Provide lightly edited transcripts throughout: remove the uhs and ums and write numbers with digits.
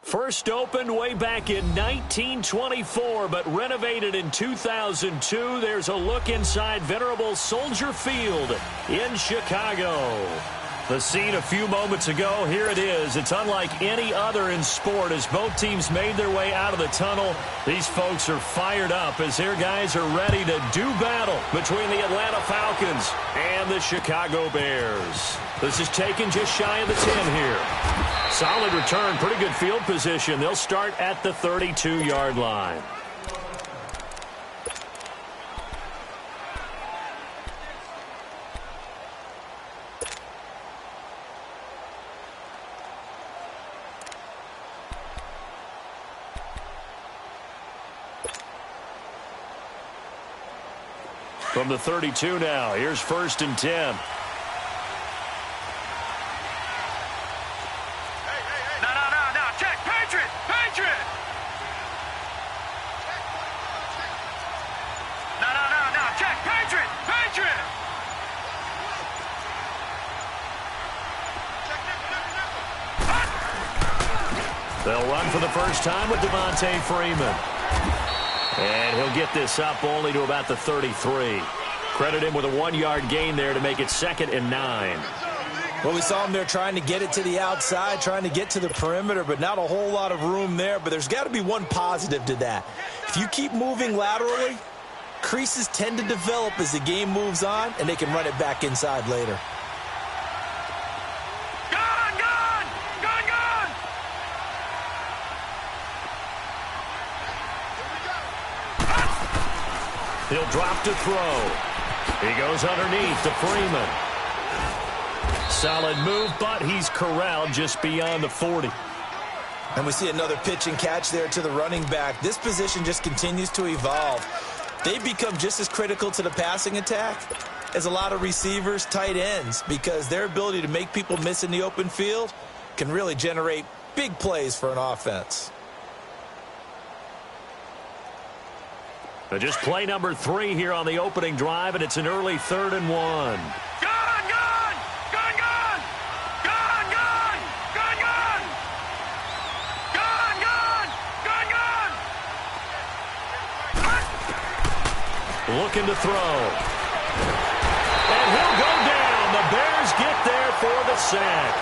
First opened way back in 1924, but renovated in 2002. There's a look inside venerable Soldier Field in Chicago. The scene a few moments ago, here it is. It's unlike any other in sport as both teams made their way out of the tunnel. These folks are fired up as their guys are ready to do battle between the Atlanta Falcons and the Chicago Bears. This is taken just shy of the 10 here. Solid return, pretty good field position. They'll start at the 32-yard line. From the 32 now, here's 1st and 10. They'll run for the first time with Devontae Freeman. And he'll get this up only to about the 33. Credit him with a 1-yard gain there to make it 2nd and 9. Well, we saw him there trying to get it to the outside, trying to get to the perimeter, but not a whole lot of room there. But there's got to be one positive to that. If you keep moving laterally, creases tend to develop as the game moves on, and they can run it back inside later. He'll drop to throw. He goes underneath to Freeman. Solid move, but he's corralled just beyond the 40. And we see another pitch and catch there to the running back. This position just continues to evolve. They've become just as critical to the passing attack as a lot of receivers, tight ends, because their ability to make people miss in the open field can really generate big plays for an offense. Just play number 3 here on the opening drive, and it's an early 3rd and 1. Gun! Gun! Gun! Gun! Gun! Gun! Gun! Gun! Gun! Gun! Gun! Gun! Looking to throw. And he'll go down. The Bears get there for the sack.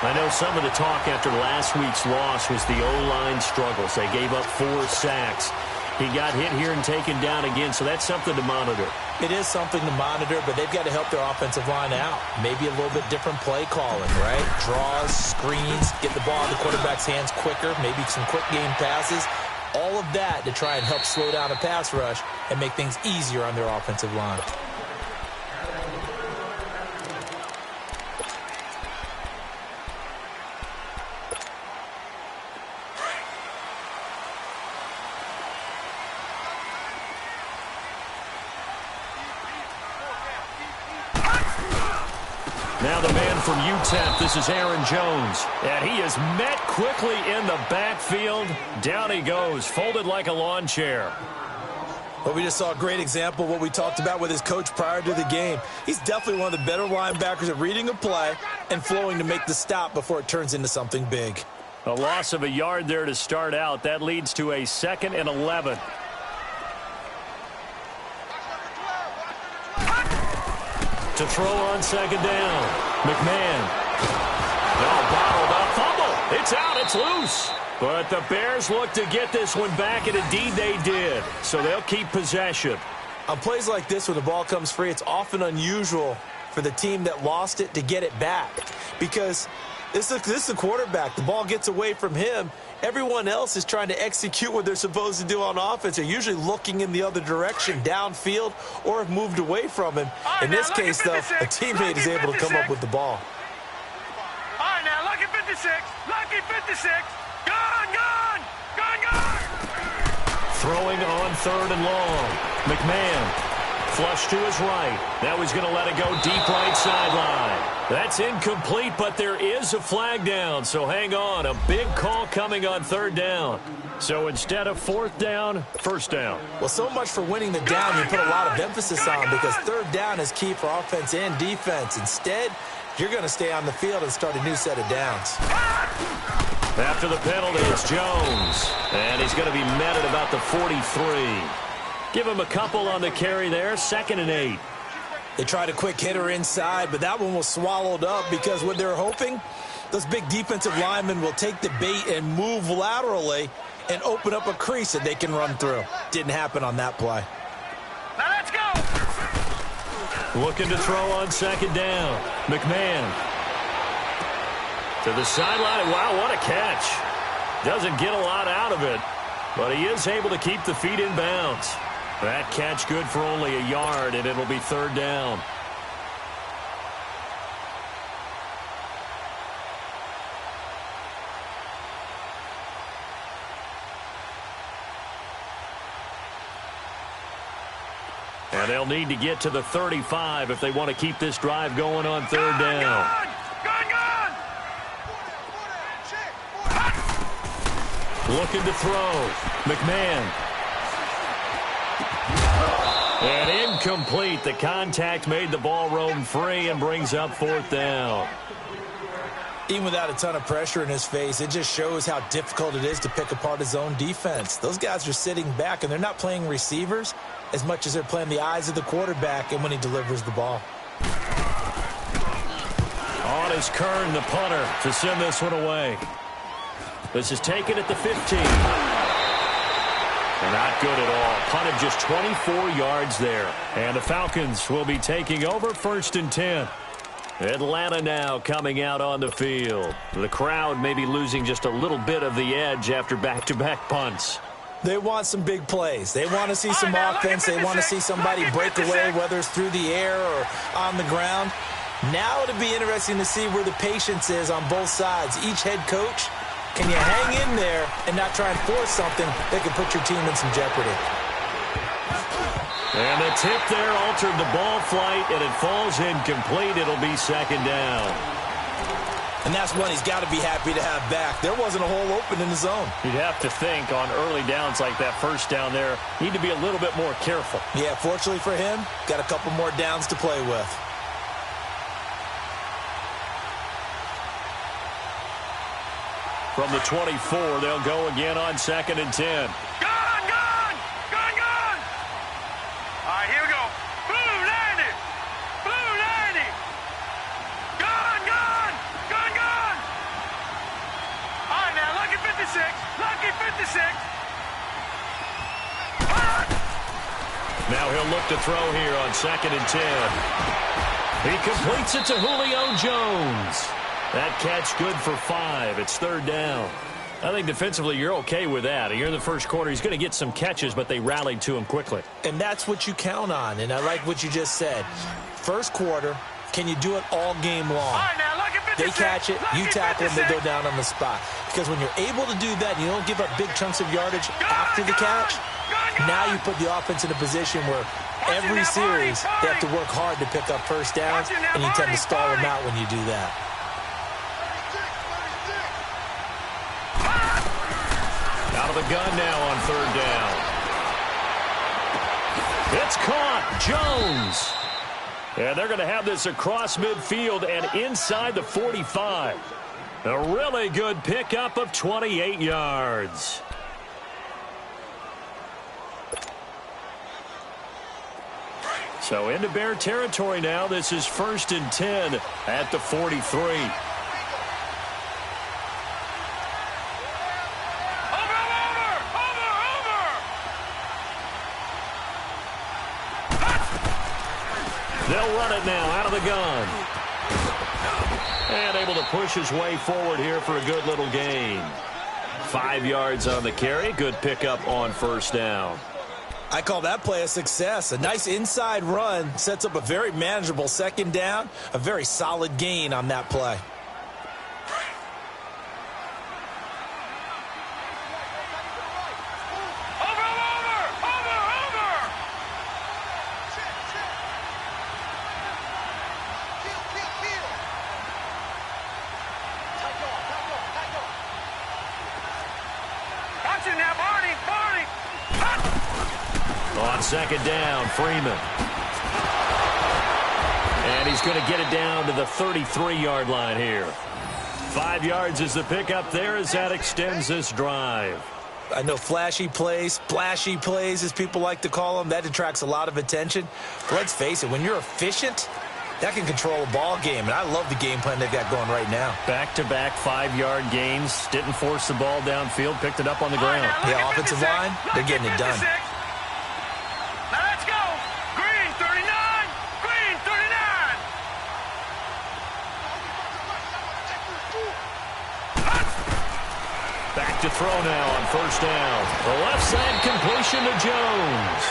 I know some of the talk after last week's loss was the O-line struggles. They gave up 4 sacks. He got hit here and taken down again, so that's something to monitor. It is something to monitor, but they've got to help their offensive line out. Maybe a little bit different play calling, right? Draws, screens, get the ball in the quarterback's hands quicker, maybe some quick game passes. All of that to try and help slow down a pass rush and make things easier on their offensive line. Now the man from UTEP, this is Aaron Jones. And he is met quickly in the backfield. Down he goes, folded like a lawn chair. Well, we just saw a great example of what we talked about with his coach prior to the game. He's definitely one of the better linebackers at reading a play and flowing to make the stop before it turns into something big. A loss of a yard there to start out. That leads to a 2nd and 11. To throw on 2nd down. McMahon. Oh, bottled up. Fumble. It's out. It's loose. But the Bears look to get this one back, and indeed they did. So they'll keep possession. On plays like this where the ball comes free, it's often unusual for the team that lost it to get it back. Because this is a quarterback. The ball gets away from him. Everyone else is trying to execute what they're supposed to do on offense. They're usually looking in the other direction, downfield, or have moved away from him. In this case, though, a teammate is able to come up with the ball. All right, now, lucky 56. Lucky 56. Gun! Gun! Gun! Gun! Throwing on 3rd and long. McMahon. Flush to his right. Now he's going to let it go deep right sideline. That's incomplete, but there is a flag down, so hang on. A big call coming on third down. So instead of fourth down, first down. Well, so much for winning the down you put a lot of emphasis on, because third down is key for offense and defense. Instead, you're going to stay on the field and start a new set of downs. After the penalty, it's Jones. And he's going to be met at about the 43. Give him a couple on the carry there, 2nd and 8. They tried a quick hitter inside, but that one was swallowed up because what they're hoping, those big defensive linemen will take the bait and move laterally and open up a crease that they can run through. Didn't happen on that play. Now let's go. Looking to throw on 2nd down. McMahon. To the sideline. Wow, what a catch. Doesn't get a lot out of it, but he is able to keep the feet in bounds. That catch good for only a yard, and it'll be third down. And they'll need to get to the 35 if they want to keep this drive going on third down. Gone. Looking to throw. McMahon. And incomplete. The contact made the ball roam free and brings up fourth down. Even without a ton of pressure in his face, it just shows how difficult it is to pick apart his own defense. Those guys are sitting back, and they're not playing receivers as much as they're playing the eyes of the quarterback and when he delivers the ball. On is Kern, the punter, to send this one away. This is taken at the 15. Not good at all. Punted just 24 yards there. And the Falcons will be taking over 1st and 10. Atlanta now coming out on the field. The crowd may be losing just a little bit of the edge after back-to-back punts. They want some big plays. They want to see some offense. They want to see somebody break away, whether it's through the air or on the ground. Now it'll be interesting to see where the patience is on both sides. Each head coach, can you hang in there and not try and force something that could put your team in some jeopardy? And the tip there altered the ball flight, and it falls incomplete. It'll be 2nd down. And that's one he's got to be happy to have back. There wasn't a hole open in the zone. You'd have to think on early downs like that first down there, need to be a little bit more careful. Yeah, fortunately for him, got a couple more downs to play with. From the 24, they'll go again on 2nd and 10. Gone. All right, here we go. Blue 90. Gone. All right, now, lucky 56. Now he'll look to throw here on 2nd and 10. He completes it to Julio Jones. That catch good for 5. It's third down. I think defensively you're okay with that. Here in the first quarter, he's going to get some catches, but they rallied to him quickly. And that's what you count on, and I like what you just said. First quarter, can you do it all game long? All right, now, lucky 56. They catch it, you tackle them, they go down on the spot. Because when you're able to do that, you don't give up big chunks of yardage after the catch, now you put the offense in a position where every series they have to work hard to pick up first downs, and you tend to stall them out when you do that. Out of the gun now on third down. It's caught. Jones. And they're going to have this across midfield and inside the 45. A really good pickup of 28 yards. So into Bear territory now. This is 1st and 10 at the 43. They'll run it now out of the gun. And able to push his way forward here for a good little gain. 5 yards on the carry. Good pickup on first down. I call that play a success. A nice inside run sets up a very manageable 2nd down. A very solid gain on that play. On second down, Freeman. And he's going to get it down to the 33-yard line here. 5 yards is the pickup there as that extends this drive. I know flashy plays, splashy plays, as people like to call them, that attracts a lot of attention. But let's face it, when you're efficient, that can control a ball game, and I love the game plan they've got going right now. Back-to-back 5-yard gains, didn't force the ball downfield, picked it up on the ground. The offensive line, they're getting it done. Now let's go. Green 39, Green 39. Back to throw now on first down. The left side completion to Jones.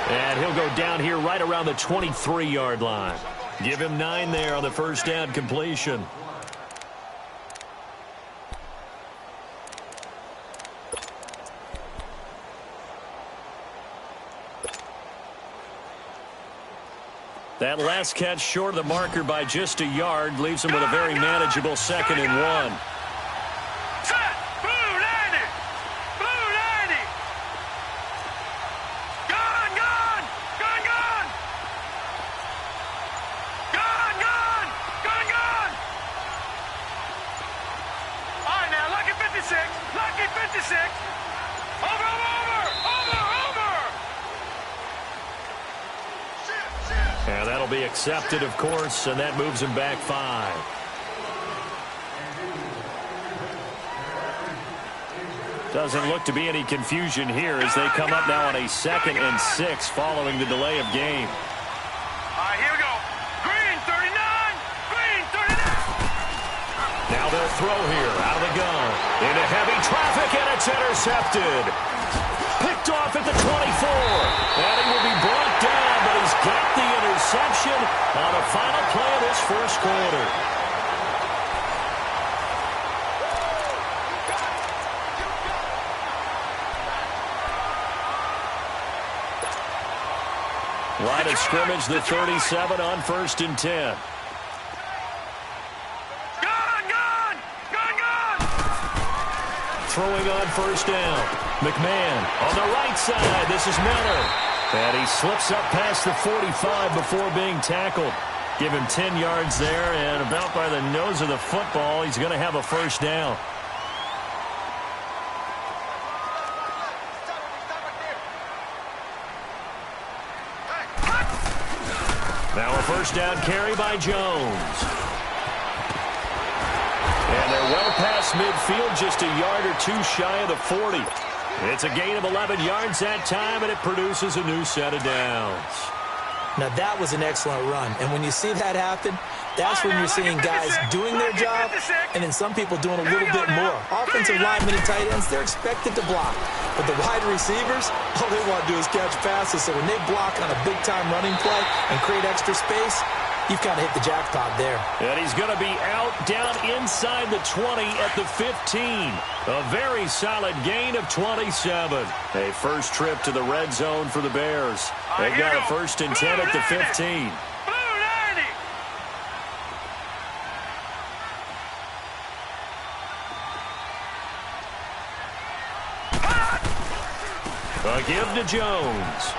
And he'll go down here right around the 23-yard line. Give him 9 there on the first down completion. That last catch short of the marker by just a yard leaves him with a very manageable 2nd and 1. Set. Blue 90. Blue 90. Gone, gone. Gone, gone. Gone, gone. Gone, gone. All right, now, lucky 56. Lucky 56. Over, over, over, over. And that'll be accepted, of course, and that moves him back 5. Doesn't look to be any confusion here as they come up now on a 2nd and 6 following the delay of game. All right, here we go. Green 39. Green 39. Now they'll throw here out of the gun. Into heavy traffic, and it's intercepted. Picked off at the 24. And he will be brought down, but he's got the interception on a final play of this first quarter. Line of scrimmage, the 37 on 1st and 10. Gone, gone. Gone, gone. Throwing on first down. McMahon on the right side. This is Miller. And he slips up past the 45 before being tackled. Give him 10 yards there, and about by the nose of the football, he's going to have a first down. Now a first down carry by Jones. And they're well past midfield, just a yard or two shy of the 40. It's a gain of 11 yards that time, and it produces a new set of downs. Now, that was an excellent run. And when you see that happen, that's when you're seeing guys doing their job and then some people doing a little bit more. Offensive linemen and tight ends, they're expected to block. But the wide receivers, all they want to do is catch passes. So when they block on a big-time running play and create extra space, you've kind of hit the jackpot there. And he's going to be out down inside the 20 at the 15. A very solid gain of 27. A first trip to the red zone for the Bears. They've got a 1st and 10 at the 15. A give to Jones.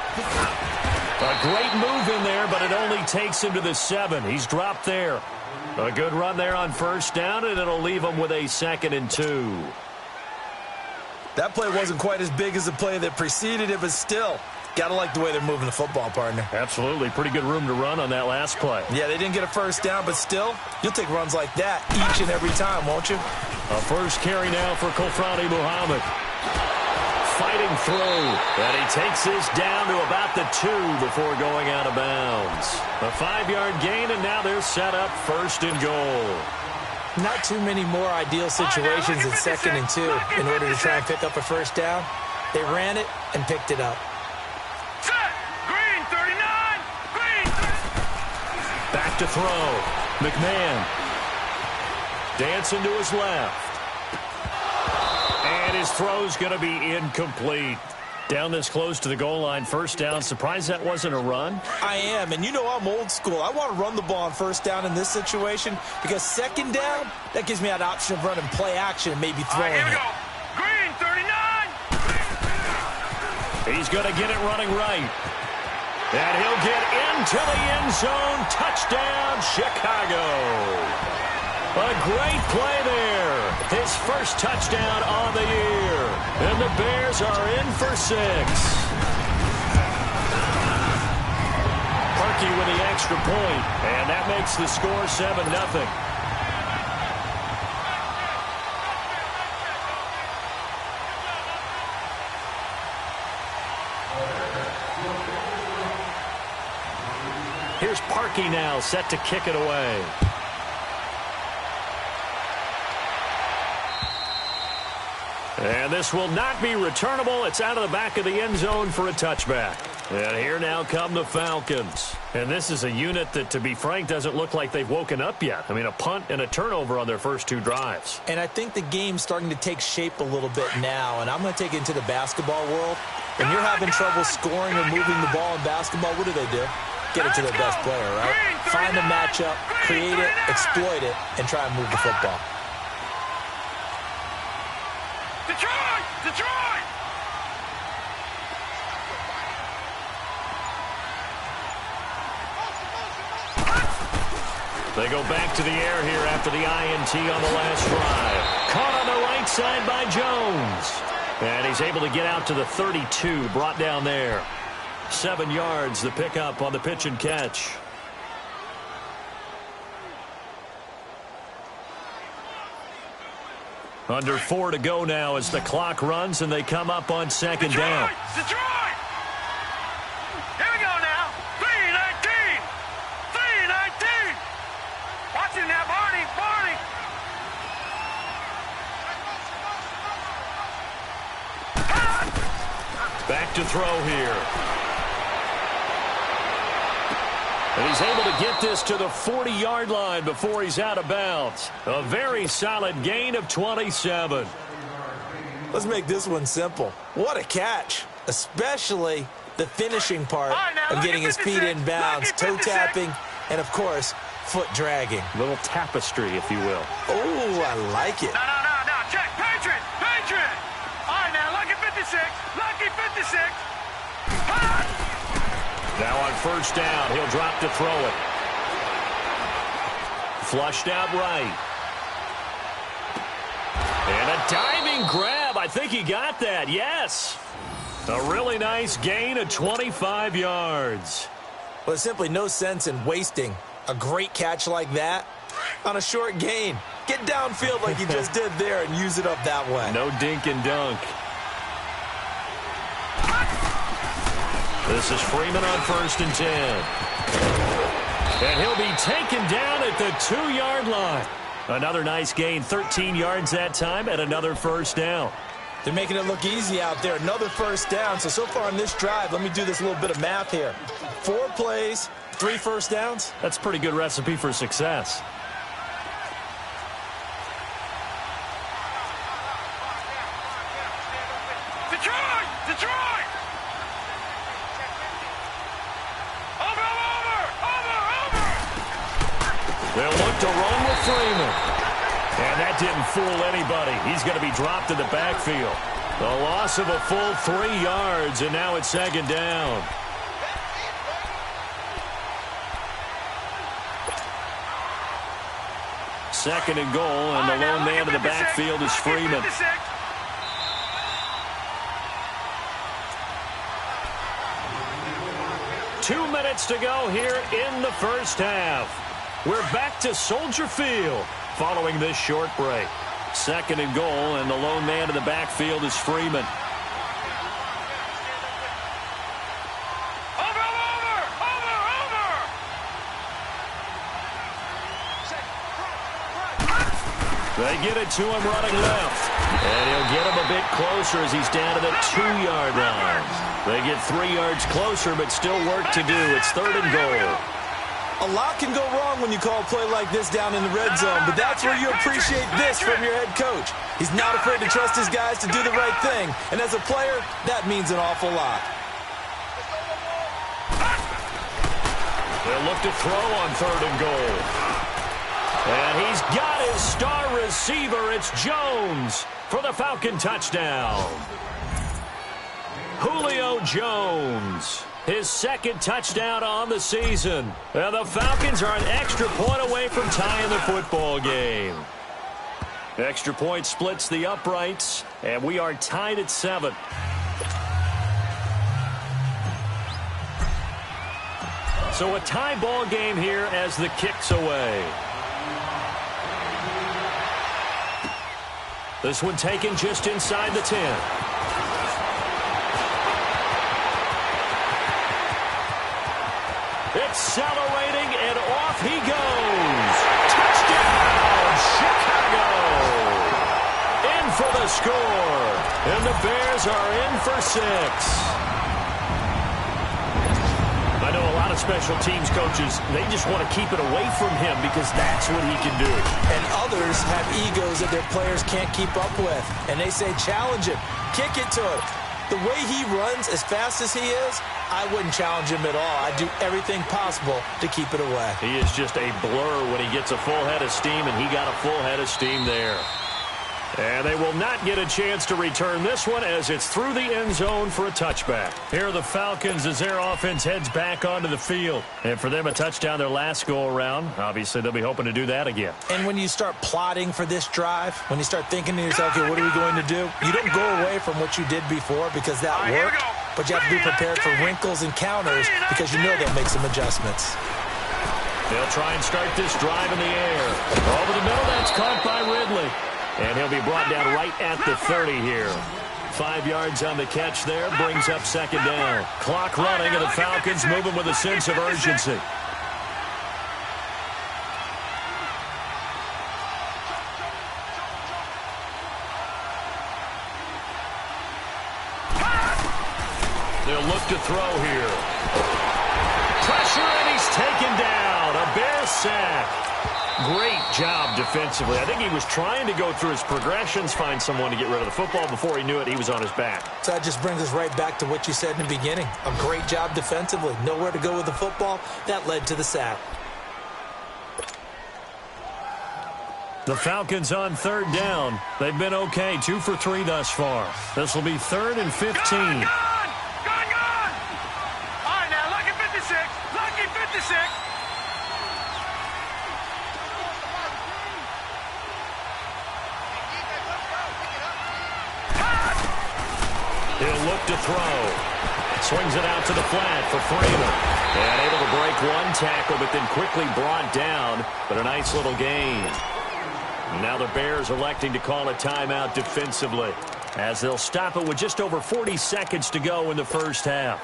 A great move in there, but it only takes him to the 7. He's dropped there. A good run there on first down, and it'll leave him with a 2nd and 2. That play wasn't quite as big as the play that preceded it, but still, gotta like the way they're moving the football, partner. Absolutely. Pretty good room to run on that last play. Yeah, they didn't get a first down, but still, you'll take runs like that each and every time, won't you? A first carry now for Kofrani Muhammad. Fighting through, and he takes this down to about the 2 before going out of bounds. A 5-yard gain, and now they're set up 1st and goal. Not too many more ideal situations in 2nd and 2 in order to try and pick up a first down. They ran it and picked it up. Set. Green 39. Green. Back to throw. McMahon. Dancing to his left. And his throw's going to be incomplete. Down this close to the goal line, first down. Surprised that wasn't a run? I am, and you know I'm old school. I want to run the ball on first down in this situation because 2nd down, that gives me that option of running play action and maybe throwing Here we it. go. Green 39. He's going to get it running right. And he'll get into the end zone. Touchdown, Chicago. A great play there. His first touchdown on the year. And the Bears are in for 6. Parkey with the extra point. And that makes the score 7-0. Here's Parkey now, set to kick it away. And this will not be returnable. It's out of the back of the end zone for a touchback. And here now come the Falcons. And this is a unit that, to be frank, doesn't look like they've woken up yet. I mean, a punt and a turnover on their first 2 drives. And I think the game's starting to take shape a little bit now. And I'm going to take it into the basketball world. When you're having trouble scoring or moving the ball in basketball, what do? Get it to their best player, right? Find a matchup, create it, exploit it, and try and move the football. Detroit! Detroit! They go back to the air here after the INT on the last drive. Caught on the right side by Jones. And he's able to get out to the 32, brought down there. 7 yards, the pickup on the pitch and catch. Under 4 to go now as the clock runs and they come up on second down. Detroit! Here we go now. 3-19. 3-19. Watch it now, Barney. Barney. Back to throw here. And he's able to get this to the 40-yard line before he's out of bounds. A very solid gain of 27. Let's make this one simple. What a catch, especially the finishing part of getting his feet in bounds, toe tapping, and, of course, foot dragging. Little tapestry, if you will. Oh, I like it. No. Check. Patriot. Patriot. All right, now, lucky 56. Lucky 56. Now on first down, he'll drop to throw it. Flushed out right. And a diving grab. I think he got that. Yes. A really nice gain of 25 yards. Well, there's simply no sense in wasting a great catch like that on a short gain. Get downfield like he just did there and use it up that way. No dink and dunk. This is Freeman on first and 10. And he'll be taken down at the 2-yard line. Another nice gain, 13 yards that time, and another first down. They're making it look easy out there. Another first down. So far on this drive, let me do this little bit of math here. 4 plays, 3 first downs. That's a pretty good recipe for success. Detroit! Detroit! Over! They'll look to run with Freeman. And that didn't fool anybody. He's going to be dropped in the backfield. A loss of a full 3 yards, and now it's second down. Second and goal, and the lone man in the backfield is Freeman. 2 minutes to go here in the first half. We're back to Soldier Field following this short break. Second and goal, and the lone man in the backfield is Freeman. They get it to him running left. And he'll get him a bit closer as he's down to the 2-yard line. They get 3 yards closer, but still work to do. It's third and goal. A lot can go wrong when you call a play like this down in the red zone, but that's where you appreciate this from your head coach. He's not afraid to trust his guys to do the right thing, and as a player, that means an awful lot. They'll look to throw on third and goal. And he's got his star receiver. It's Jones for the Falcon touchdown. Julio Jones. His second touchdown on the season. And the Falcons are an extra point away from tying the football game. Extra point splits the uprights, and we are tied at 7. So a tie ball game here as the kick's away. This one taken just inside the 10. Accelerating, and off he goes. Touchdown, Chicago! In for the score. And the Bears are in for 6. I know a lot of special teams coaches, they just want to keep it away from him because that's what he can do. And others have egos that their players can't keep up with. And they say, challenge him, kick it to him. The way he runs as fast as he is, I wouldn't challenge him at all. I'd do everything possible to keep it away. He is just a blur when he gets a full head of steam, and he got a full head of steam there. And they will not get a chance to return this one as it's through the end zone for a touchback. Here are the Falcons as their offense heads back onto the field. And for them, a touchdown their last go-around. Obviously, they'll be hoping to do that again. And when you start plotting for this drive, when you start thinking to yourself, okay, what are we going to do? You don't go away from what you did before because that worked, but you have to be prepared for wrinkles and counters because you know they'll make some adjustments. They'll try and start this drive in the air. Over the middle, that's caught by Ridley. And he'll be brought down right at the 30 here. 5 yards on the catch there, brings up second down. Clock running, and the Falcons moving with a sense of urgency. They'll look to throw here. Pressure, and he's taken down. A Bear sack. Great job defensively. I think he was trying to go through his progressions, find someone to get rid of the football. Before he knew it, he was on his back. So that just brings us right back to what you said in the beginning. A great job defensively. Nowhere to go with the football. That led to the sack. The Falcons on third down. They've been okay. 2 for 3 thus far. This will be 3rd and 15. Gone! All right, now, lucky 56. Lucky 56. He'll look to throw. Swings it out to the flat for Freeman. And able to break one tackle, but then quickly brought down. But a nice little gain. Now the Bears electing to call a timeout defensively, as they'll stop it with just over 40 seconds to go in the first half.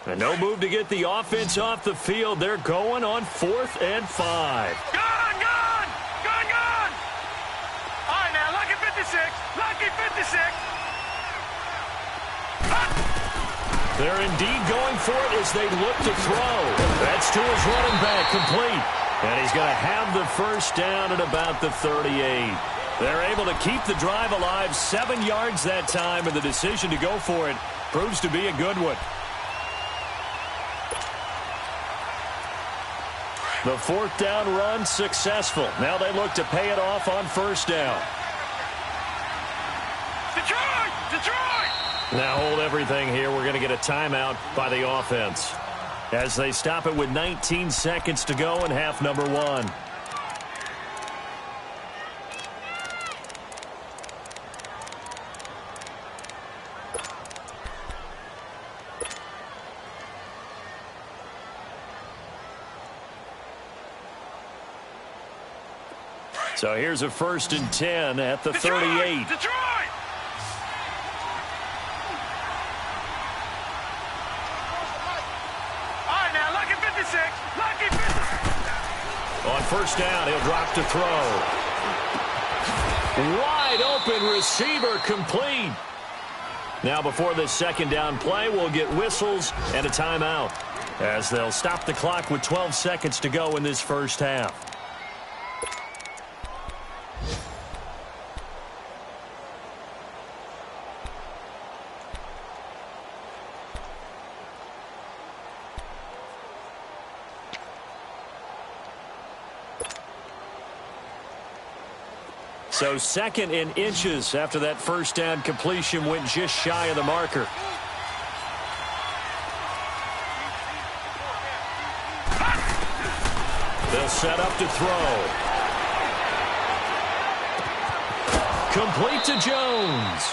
And no move to get the offense off the field. They're going on 4th and 5. Gone! All right, now, lucky 56. Lucky 56. They're indeed going for it as they look to throw. That's to his running back, complete. And he's going to have the first down at about the 38. They're able to keep the drive alive, 7 yards that time, and the decision to go for it proves to be a good one. The fourth down run successful. Now they look to pay it off on first down. Detroit! Now hold everything here. We're going to get a timeout by the offense as they stop it with 19 seconds to go in half number one. So here's a 1st and 10 at the 38. Detroit! All right, now, lucky 56. Lucky 56. On first down, he'll drop to throw. Wide open receiver complete. Now before this second down play, we'll get whistles and a timeout as they'll stop the clock with 12 seconds to go in this first half. So 2nd in inches after that first down completion went just shy of the marker. They'll set up to throw. Complete to Jones.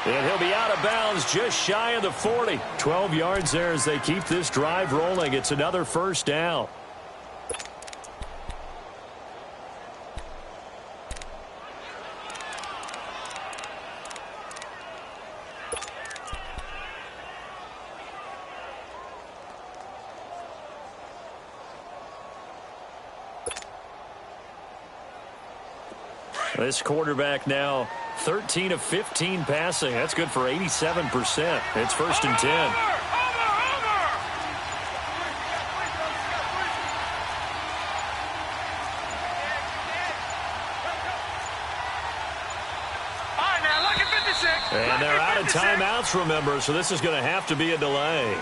And he'll be out of bounds just shy of the 40. 12 yards there as they keep this drive rolling. It's another first down. This quarterback now 13 of 15 passing. That's good for 87%. It's 1st and 10. And they're out of timeouts, remember, so this is going to have to be a delay.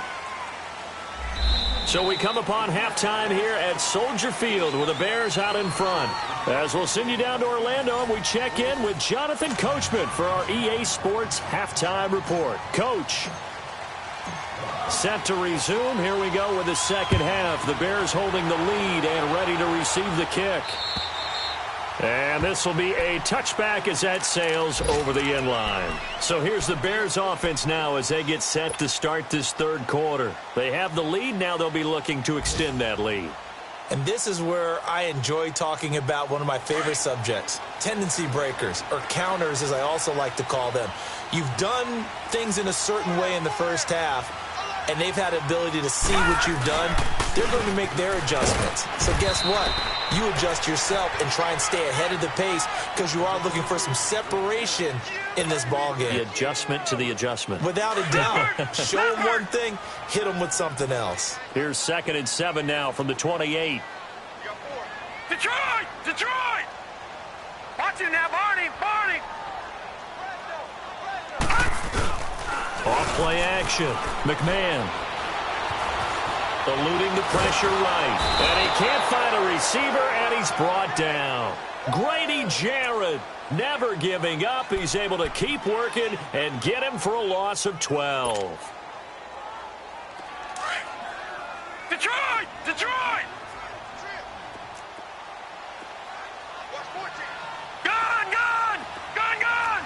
So we come upon halftime here at Soldier Field with the Bears out in front. As we'll send you down to Orlando, and we check in with Jonathan Coachman for our EA Sports Halftime Report. Coach, set to resume. Here we go with the second half. The Bears holding the lead and ready to receive the kick. And this will be a touchback as that sails over the end line. So here's the Bears offense now as they get set to start this third quarter. They have the lead. Now they'll be looking to extend that lead. And this is where I enjoy talking about one of my favorite subjects, tendency breakers, or counters as I also like to call them. You've done things in a certain way in the first half, and they've had the ability to see what you've done. They're going to make their adjustments. So guess what? You adjust yourself and try and stay ahead of the pace because you are looking for some separation in this ball game. The adjustment to the adjustment. Without a doubt. Show them one thing, hit them with something else. Here's 2nd and 7 now from the 28. Detroit! Detroit! Watch him now, Barney! Barney! Off play action. McMahon eluding the pressure right. And he can't find a receiver, and he's brought down. Grady Jarrett never giving up. He's able to keep working and get him for a loss of 12. Detroit! Detroit! Gun! Gun! Gun! Gun!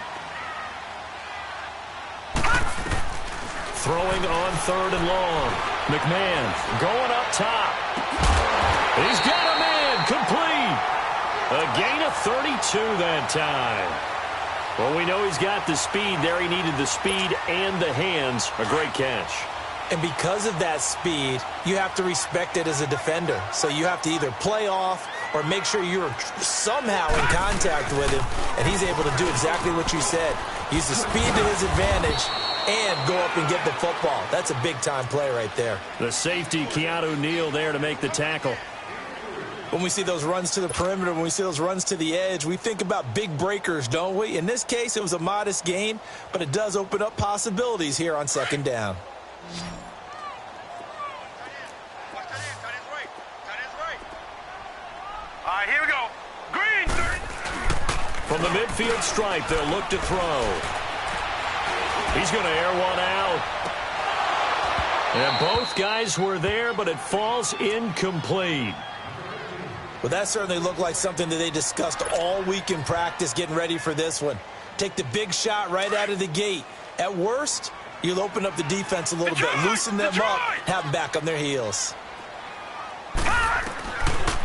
Throwing on 3rd and long. McMahon going up top. He's got a man complete. A gain of 32 that time. Well, we know he's got the speed there. He needed the speed and the hands. A great catch. And because of that speed, you have to respect it as a defender. So you have to either play off or make sure you're somehow in contact with him, and he's able to do exactly what you said. Use the speed to his advantage and go up and get the football. That's a big-time play right there. The safety, Keanu Neal, there to make the tackle. When we see those runs to the perimeter, when we see those runs to the edge, we think about big breakers, don't we? In this case, it was a modest gain, but it does open up possibilities here on 2nd down. right, here we go. Green. From the midfield stripe, they'll look to throw. He's going to air one out. And both guys were there, but it falls incomplete. Well, that certainly looked like something that they discussed all week in practice getting ready for this one. Take the big shot right out of the gate. At worst, you'll open up the defense a little bit, loosen them up, have them back on their heels.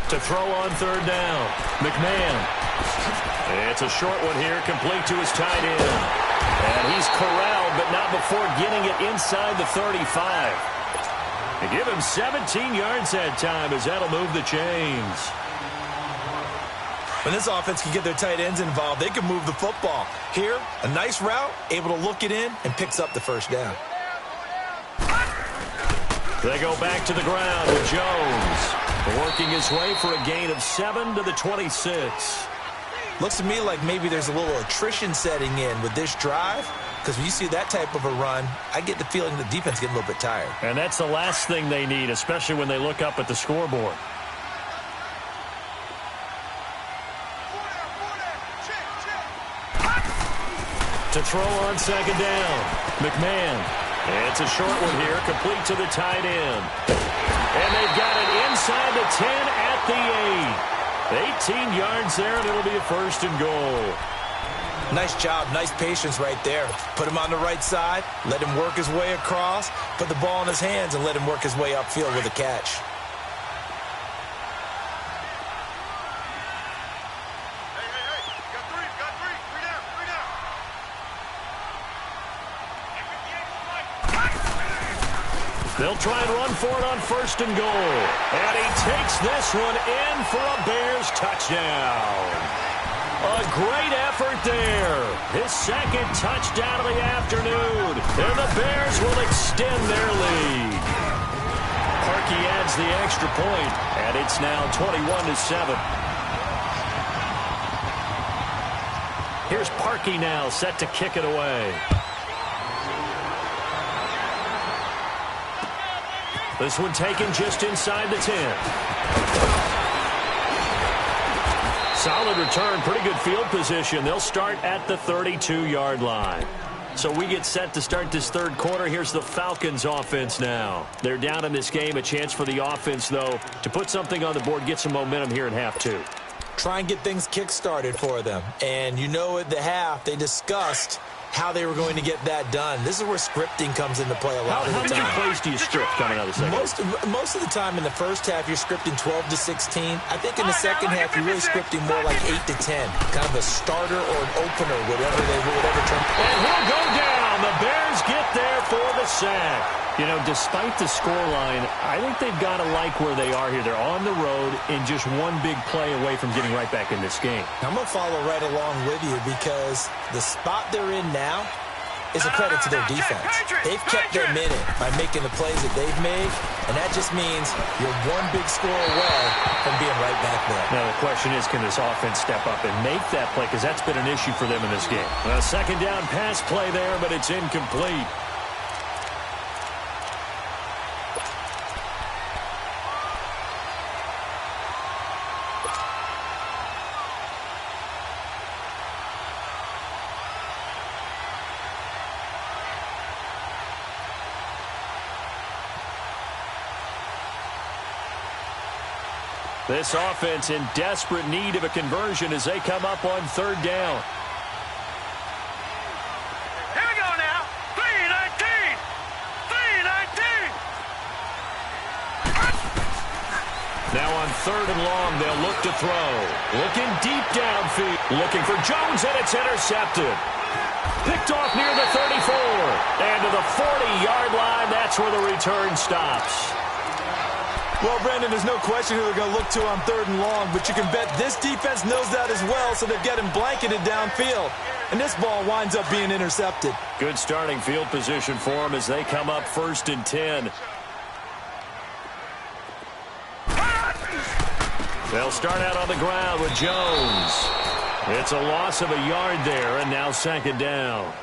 To throw on third down, McMahon. It's a short one here, complete to his tight end. And he's corralled, but not before getting it inside the 35. They give him 17 yards that time as that'll move the chains. When this offense can get their tight ends involved, they can move the football. Here, a nice route, able to look it in, and picks up the first down. They go back to the ground with Jones. Working his way for a gain of 7 to the 26. Looks to me like maybe there's a little attrition setting in with this drive, because when you see that type of a run, I get the feeling the defense getting a little bit tired. And that's the last thing they need, especially when they look up at the scoreboard. To throw on second down, McMahon. It's a short one here, complete to the tight end. And they've got it inside the 10 at the 8. 18 yards there, and it'll be a first and goal. Nice job, nice patience right there. Put him on the right side, let him work his way across, put the ball in his hands, and let him work his way upfield with a catch. They'll try and run for it on first and goal. And he takes this one in for a Bears touchdown. A great effort there. His second touchdown of the afternoon. And the Bears will extend their lead. Parkey adds the extra point, and it's now 21-7. Here's Parkey now set to kick it away. This one taken just inside the 10. Solid return, pretty good field position. They'll start at the 32-yard line. So we get set to start this third quarter. Here's the Falcons offense now. They're down in this game. A chance for the offense, though, to put something on the board, get some momentum here in half two. Try and get things kick-started for them. And you know at the half, they discussed how they were going to get that done. This is where scripting comes into play a lot of the time. How many plays do you script coming out of the second? Most of the time in the first half, you're scripting 12 to 16. I think in the second half, you're really scripting more like 8 to 10. Kind of a starter or an opener, whatever term. And he'll go down. The Bears get there for the sack. You know, despite the scoreline, I think they've got to like where they are here. They're on the road and just one big play away from getting right back in this game. I'm going to follow right along with you because the spot they're in now is a credit to their defense. They've kept their minute by making the plays that they've made, and that just means you're one big score away from being right back there. Now, the question is, can this offense step up and make that play? Because that's been an issue for them in this game. A second down pass play there, but it's incomplete. This offense in desperate need of a conversion as they come up on third down. Here we go now. 3-19. 3-19. Now on third and long, they'll look to throw. Looking deep downfield. Looking for Jones, and it's intercepted. Picked off near the 34. And to the 40-yard line, that's where the return stops. Well, Brandon, there's no question who they're going to look to on third and long, but you can bet this defense knows that as well, so they're getting blanketed downfield. And this ball winds up being intercepted. Good starting field position for them as they come up first and 10. They'll start out on the ground with Jones. It's a loss of a yard there, and now second down.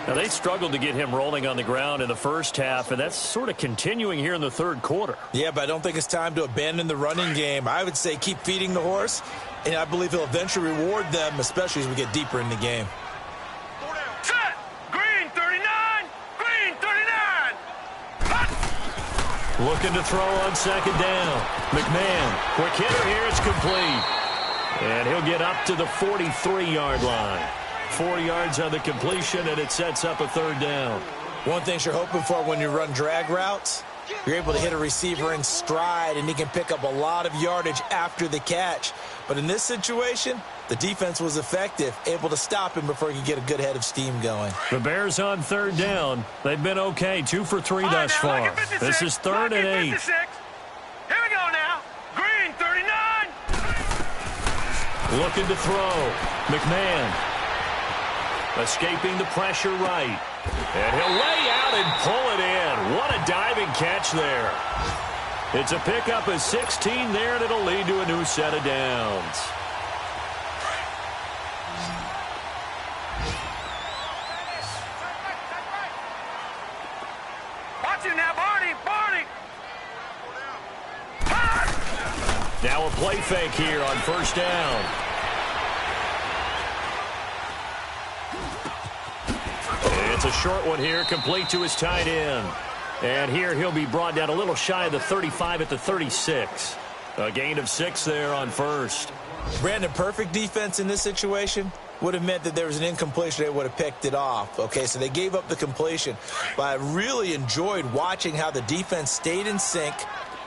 Now, they struggled to get him rolling on the ground in the first half, and that's sort of continuing here in the third quarter. Yeah, but I don't think it's time to abandon the running game. I would say keep feeding the horse, and I believe he'll eventually reward them, especially as we get deeper in the game. Set! Green 39! Green 39! Hut! Looking to throw on second down. McMahon, quick hitter here, it's complete. And he'll get up to the 43-yard line. 4 yards on the completion, and it sets up a third down. One thing you're hoping for when you run drag routes, you're able to hit a receiver in stride, and he can pick up a lot of yardage after the catch. But in this situation, the defense was effective, able to stop him before he could get a good head of steam going. The Bears on third down. They've been okay, 2 for 3 thus far. This is third and 8. 56. Here we go now. Green 39. Looking to throw. McMahon. Escaping the pressure right. And he'll lay out and pull it in. What a diving catch there. It's a pickup of 16 there, and it'll lead to a new set of downs. Watch him now, Barney. Barney. Now a play fake here on first down. It's a short one here, complete to his tight end. And here he'll be brought down a little shy of the 35 at the 36. A gain of 6 there on first. Brandon, perfect defense in this situation would have meant that there was an incompletion. They would have picked it off. Okay, so they gave up the completion. But I really enjoyed watching how the defense stayed in sync,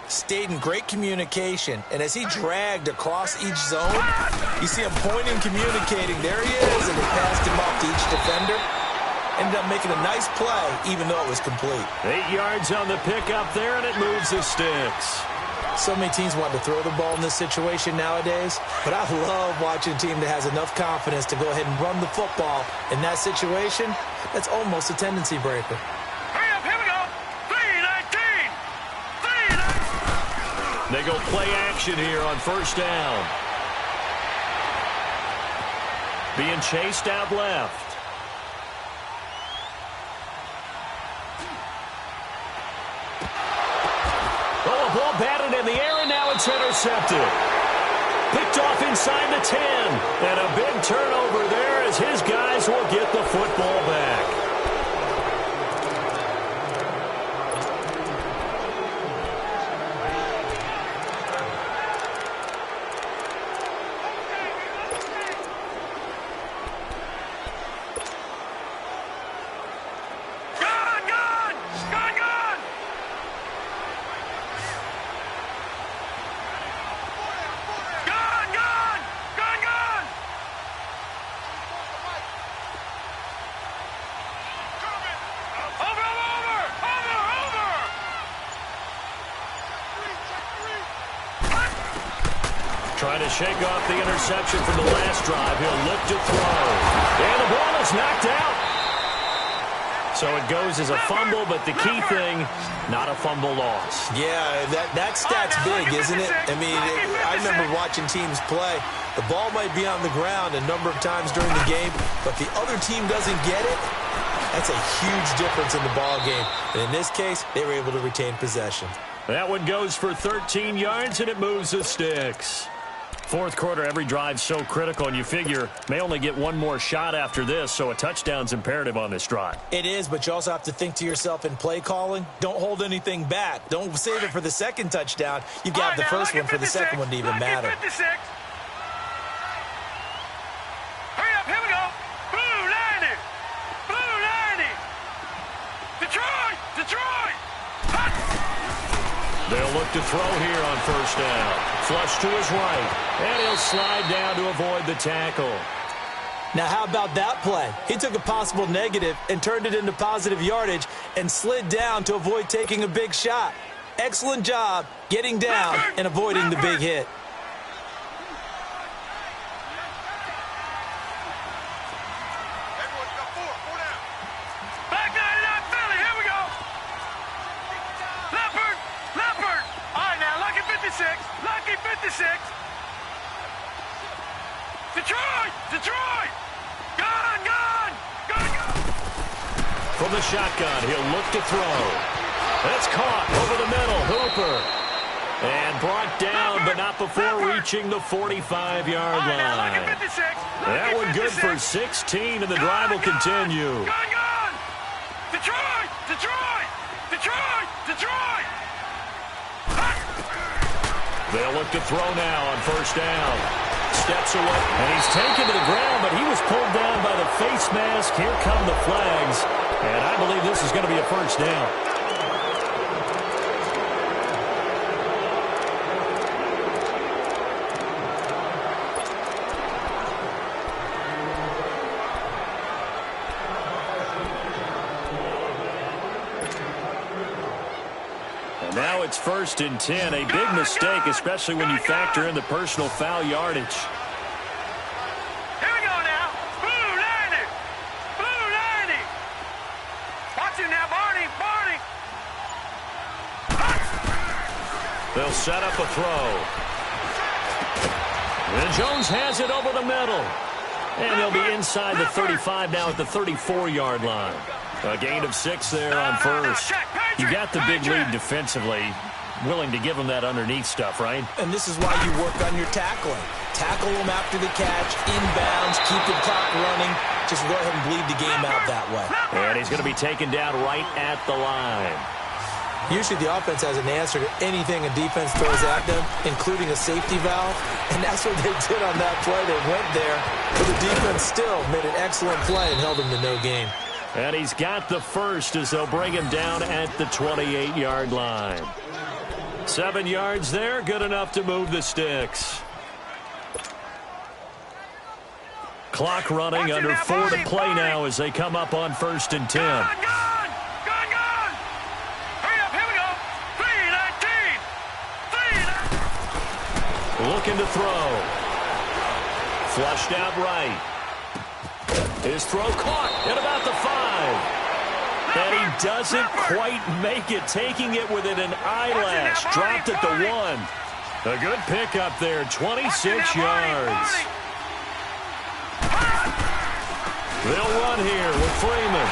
stayed in great communication, and as he dragged across each zone, you see him pointing, communicating. There he is, and they passed him off to each defender. Ended up making a nice play, even though it was complete. 8 yards on the pickup there, and it moves the sticks. So many teams want to throw the ball in this situation nowadays, but I love watching a team that has enough confidence to go ahead and run the football. In that situation, that's almost a tendency breaker. Hurry up, here we go. 319. 319. They go play action here on first down. Being chased out left. Ball batted in the air, and now it's intercepted. Picked off inside the 10. And a big turnover there as his guys will get the football back. Trying to shake off the interception from the last drive. He'll look to throw. And the ball is knocked out. So it goes as a fumble, but the key thing, not a fumble loss. Yeah, that stat's big, isn't it? I mean, I remember watching teams play. The ball might be on the ground a number of times during the game, but the other team doesn't get it. That's a huge difference in the ball game. And in this case, they were able to retain possession. That one goes for 13 yards, and it moves the sticks. Fourth quarter, every drive so critical, and you figure may only get one more shot after this, so a touchdown's imperative on this drive. It is, but you also have to think to yourself in play calling, don't hold anything back. Don't save it for the second touchdown. You've got the first one for the second one to even matter. 56. Hurry up, here we go. Blue 90. Blue 90. Detroit, Detroit. Hut. They'll look to throw here on first down. Flush to his right, and he'll slide down to avoid the tackle. Now, how about that play? He took a possible negative and turned it into positive yardage and slid down to avoid taking a big shot. Excellent job getting down and avoiding the big hit. Back 99 Philly, here we go. Leopard, Leopard. All right, now, Lucky 56, Lucky 56. Detroit, Detroit. Gun, gun, gun, gun. from the shotgun. He'll look to throw. That's caught over the middle. Hooper. And brought down, but not before reaching the 45-yard line. That one good for 16, and the drive will continue. Detroit! Detroit! Detroit! Detroit! They'll look to throw now on first down. Steps away, and he's taken to the ground, but he was pulled down by the face mask. Here come the flags, and I believe this is going to be a first down. Now it's 1st and 10. A big mistake, especially when you factor in the personal foul yardage. Here we go now. Blue 90. Blue 90. Watch him now, Barney. Barney. They'll set up a throw. And Jones has it over the middle. And they'll be inside the 35 now at the 34-yard line. A gain of 6 there on first. You got the big lead defensively. Willing to give them that underneath stuff, right? And this is why you work on your tackling. Tackle them after the catch, inbounds, keep the clock running. Just go ahead and bleed the game out that way. And he's going to be taken down right at the line. Usually the offense has an answer to anything a defense throws at them, including a safety valve. And that's what they did on that play. They went there, but the defense still made an excellent play and held them to no gain. And he's got the first as they'll bring him down at the 28-yard line. 7 yards there, good enough to move the sticks. Clock running under 4 to play now as they come up on 1st and 10. Gone! Hurry up, here we go. 3-19. Looking to throw. Flushed out right. His throw caught at about the 5. And he doesn't quite make it, taking it within an eyelash. Dropped at the 1. A good pickup there, 26 yards. They'll run here with Freeman.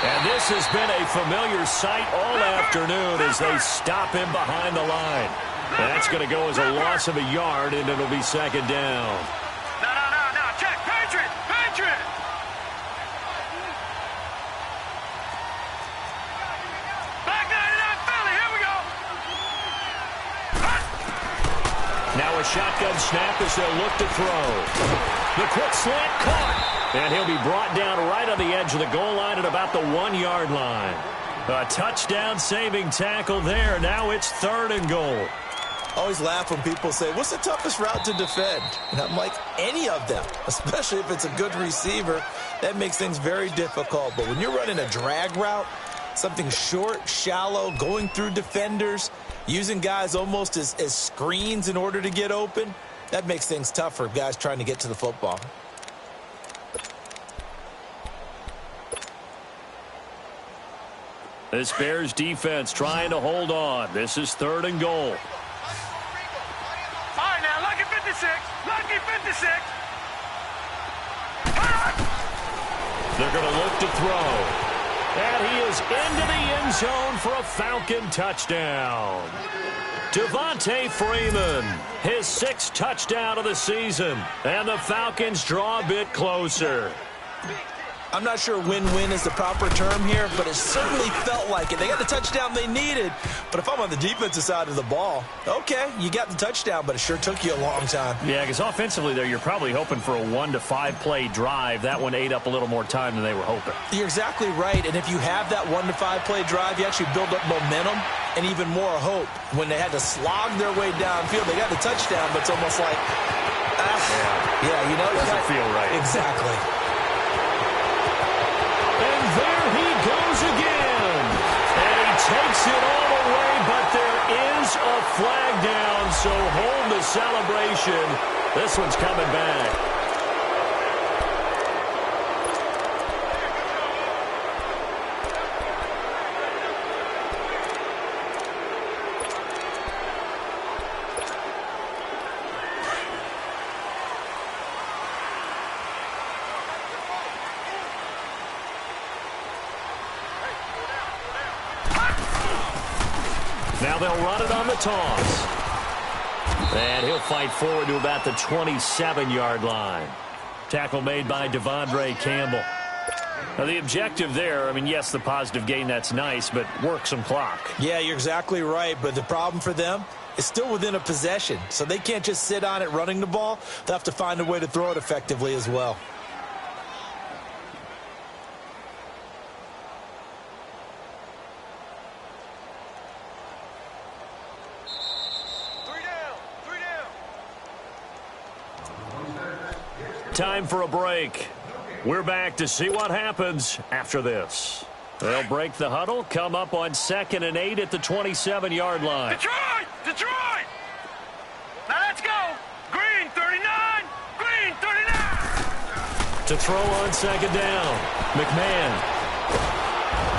And this has been a familiar sight all afternoon as they stop him behind the line. That's going to go as a loss of a yard, and it'll be 2nd down. No. Check. Patriot. Back 99 Philly. Here we go. Now a shotgun snap as they'll look to throw. The quick slant caught. And he'll be brought down right on the edge of the goal line at about the 1-yard line. A touchdown-saving tackle there. Now it's 3rd and goal. Always laugh when people say, what's the toughest route to defend? And I'm like, any of them, especially if it's a good receiver. That makes things very difficult. But when you're running a drag route, something short, shallow, going through defenders, using guys almost as screens in order to get open, that makes things tough for guys trying to get to the football. This Bears defense trying to hold on. This is 3rd and goal. All right, now, lucky 56. Lucky 56. They're going to look to throw. And he is into the end zone for a Falcon touchdown. Devontae Freeman, his 6th touchdown of the season. And the Falcons draw a bit closer. I'm not sure win-win is the proper term here, but it certainly felt like it. They got the touchdown they needed, but if I'm on the defensive side of the ball, okay, you got the touchdown, but it sure took you a long time. Yeah, because offensively there, you're probably hoping for a 1 to 5 play drive. That one ate up a little more time than they were hoping. You're exactly right, and if you have that 1 to 5 play drive, you actually build up momentum and even more hope. When they had to slog their way downfield, they got the touchdown, but it's almost like, yeah, you know, it doesn't feel right. Exactly. There he goes again. And he takes it all away, but there is a flag down, so hold the celebration. This one's coming back. Now they'll run it on the toss. And he'll fight forward to about the 27-yard line. Tackle made by Devondre Campbell. Now, the objective there, I mean, yes, the positive gain, that's nice, but work some clock. Yeah, you're exactly right, but the problem for them is still within a possession, so they can't just sit on it running the ball. They'll have to find a way to throw it effectively as well. Time for a break. We're back to see what happens after this. They'll break the huddle, come up on 2nd and 8 at the 27-yard line. Detroit! Detroit! Now let's go! Green 39! Green 39! To throw on 2nd down. McMahon.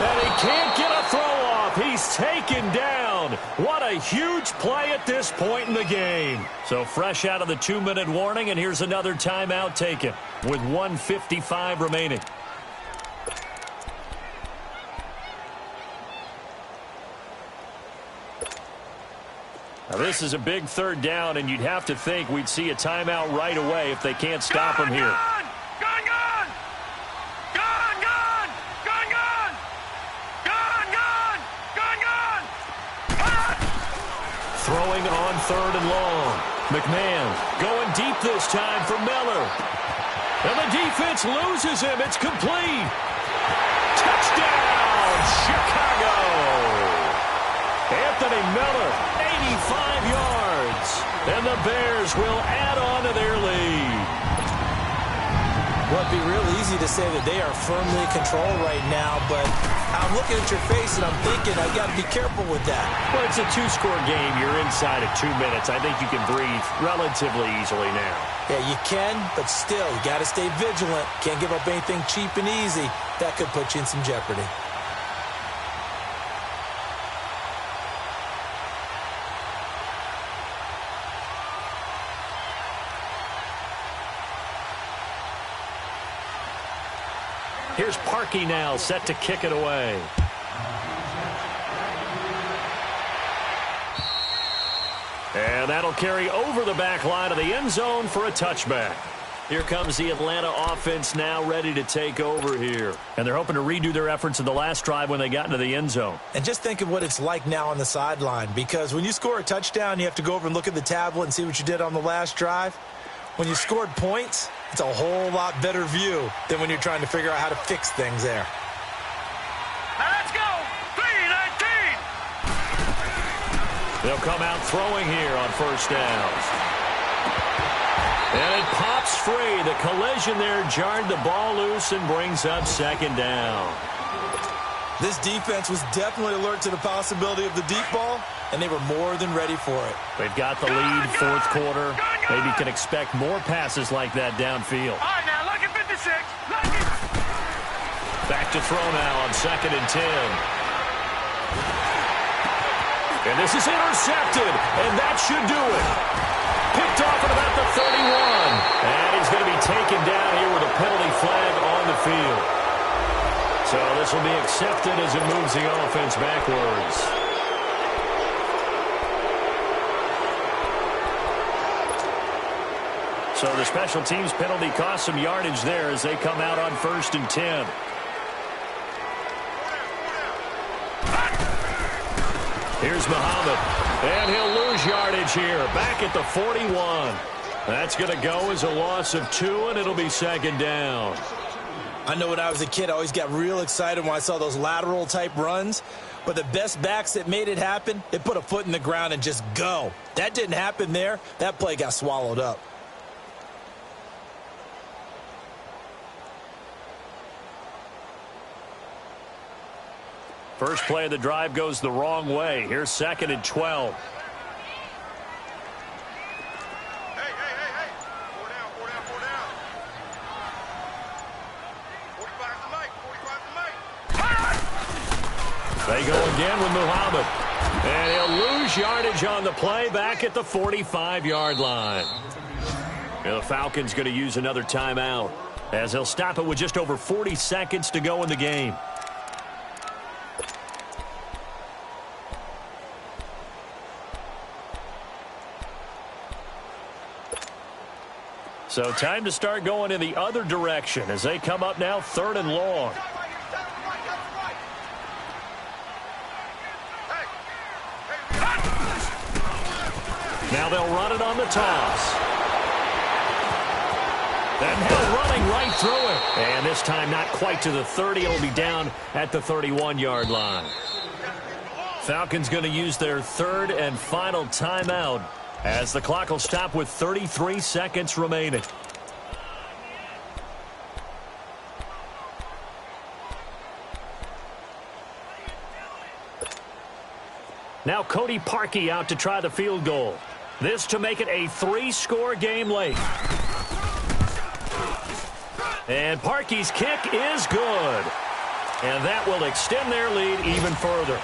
And he can't get a throw off. He's taken down. What a huge play at this point in the game. So fresh out of the 2-minute warning, and here's another timeout taken with 1:55 remaining. Now this is a big 3rd down, and you'd have to think we'd see a timeout right away if they can't stop him here. Throwing on 3rd and long. McMahon going deep this time for Miller. And the defense loses him. It's complete. Touchdown, Chicago. Anthony Miller, 85 yards. And the Bears will add on to their lead. Well, it'd be real easy to say that they are firmly in control right now, but I'm looking at your face and I'm thinking I've got to be careful with that. Well, it's a 2-score game. You're inside of 2 minutes. I think you can breathe relatively easily now. Yeah, you can, but still, you got to stay vigilant. Can't give up anything cheap and easy. That could put you in some jeopardy. Here's Parkey now, set to kick it away. And that'll carry over the back line of the end zone for a touchback. Here comes the Atlanta offense now ready to take over here. And they're hoping to redo their efforts in the last drive when they got into the end zone. And just think of what it's like now on the sideline, because when you score a touchdown, you have to go over and look at the tablet and see what you did on the last drive. When you scored points, it's a whole lot better view than when you're trying to figure out how to fix things there. Now let's go! 3-19! They'll come out throwing here on 1st down. And it pops free. The collision there jarred the ball loose and brings up 2nd down. This defense was definitely alert to the possibility of the deep ball, and they were more than ready for it. They've got the lead, 4th quarter. Maybe can expect more passes like that downfield. All right, now look at 56. Look at... Back to throw now on 2nd and 10. And this is intercepted, and that should do it. Picked off at about the 31. And he's going to be taken down here with a penalty flag on the field. So this will be accepted as it moves the offense backwards. So the special teams penalty cost some yardage there as they come out on 1st and 10. Here's Muhammad. And he'll lose yardage here. Back at the 41. That's going to go as a loss of 2, and it'll be 2nd down. I know when I was a kid, I always got real excited when I saw those lateral-type runs. But the best backs that made it happen, they put a foot in the ground and just go. That didn't happen there. That play got swallowed up. First play of the drive goes the wrong way. Here's 2nd and 12. Hey. 4 down. 45 to Mike. They go again with Muhammad. And he'll lose yardage on the play back at the 45-yard line. And the Falcons going to use another timeout as they'll stop it with just over 40 seconds to go in the game. So time to start going in the other direction as they come up now 3rd and long. Now they'll run it on the toss. And Hill running right through it. And this time not quite to the 30. It'll be down at the 31-yard line. Falcons going to use their 3rd and final timeout as the clock will stop with 33 seconds remaining. Now Cody Parkey out to try the field goal. This to make it a 3-score game late. And Parkey's kick is good. And that will extend their lead even further.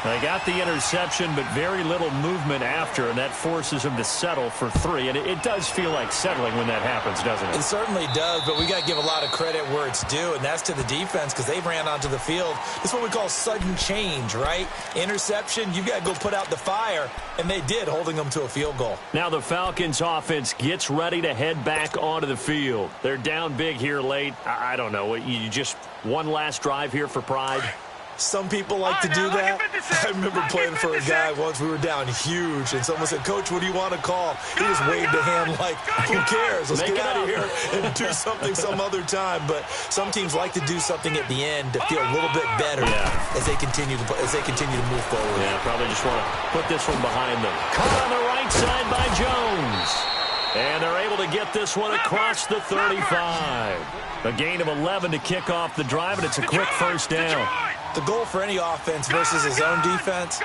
They got the interception, but very little movement after, and that forces them to settle for 3. And it does feel like settling when that happens, doesn't it? It certainly does, but we got to give a lot of credit where it's due, and that's to the defense because they ran onto the field. It's what we call sudden change, right? Interception, you've got to go put out the fire, and they did, holding them to a field goal. Now the Falcons offense gets ready to head back onto the field. They're down big here late. I don't know. You just one last drive here for pride? Some people like to do that. I remember playing for a guy once. We were down huge, and someone said, "Coach, what do you want to call?" He just waved a hand like, who cares? Let's get out of here and do something some other time. But some teams like to do something at the end to feel a little bit better as they continue to move forward. Yeah, probably just want to put this one behind them. Caught on the right side by Jones. And they're able to get this one across the 35. A gain of 11 to kick off the drive, and it's a quick first down. The goal for any offense versus his own defense,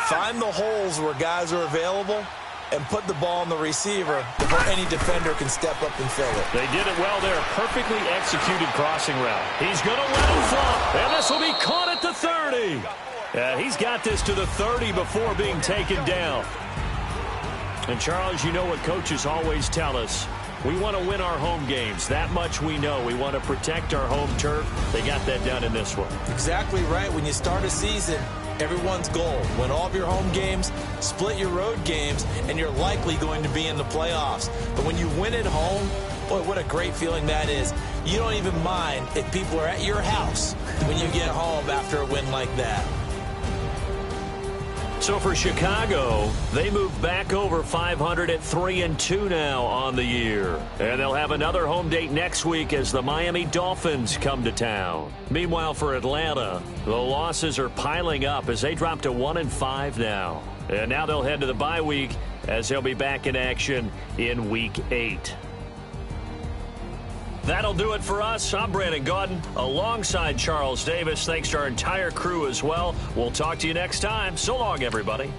find the holes where guys are available and put the ball on the receiver before any defender can step up and fill it. They did it well there. Perfectly executed crossing route. He's going to let him flop, and this will be caught at the 30. He's got this to the 30 before being taken down. And, Charles, you know what coaches always tell us. We want to win our home games. That much we know. We want to protect our home turf. They got that done in this one. Exactly right. When you start a season, everyone's goal, win all of your home games, split your road games, and you're likely going to be in the playoffs. But when you win at home, boy, what a great feeling that is. You don't even mind if people are at your house when you get home after a win like that. So for Chicago, they move back over 500 at 3-2 now on the year. And they'll have another home date next week as the Miami Dolphins come to town. Meanwhile, for Atlanta, the losses are piling up as they drop to 1-5 now. And now they'll head to the bye week as they'll be back in action in Week 8. That'll do it for us. I'm Brandon Gaudin alongside Charles Davis. Thanks to our entire crew as well. We'll talk to you next time. So long, everybody.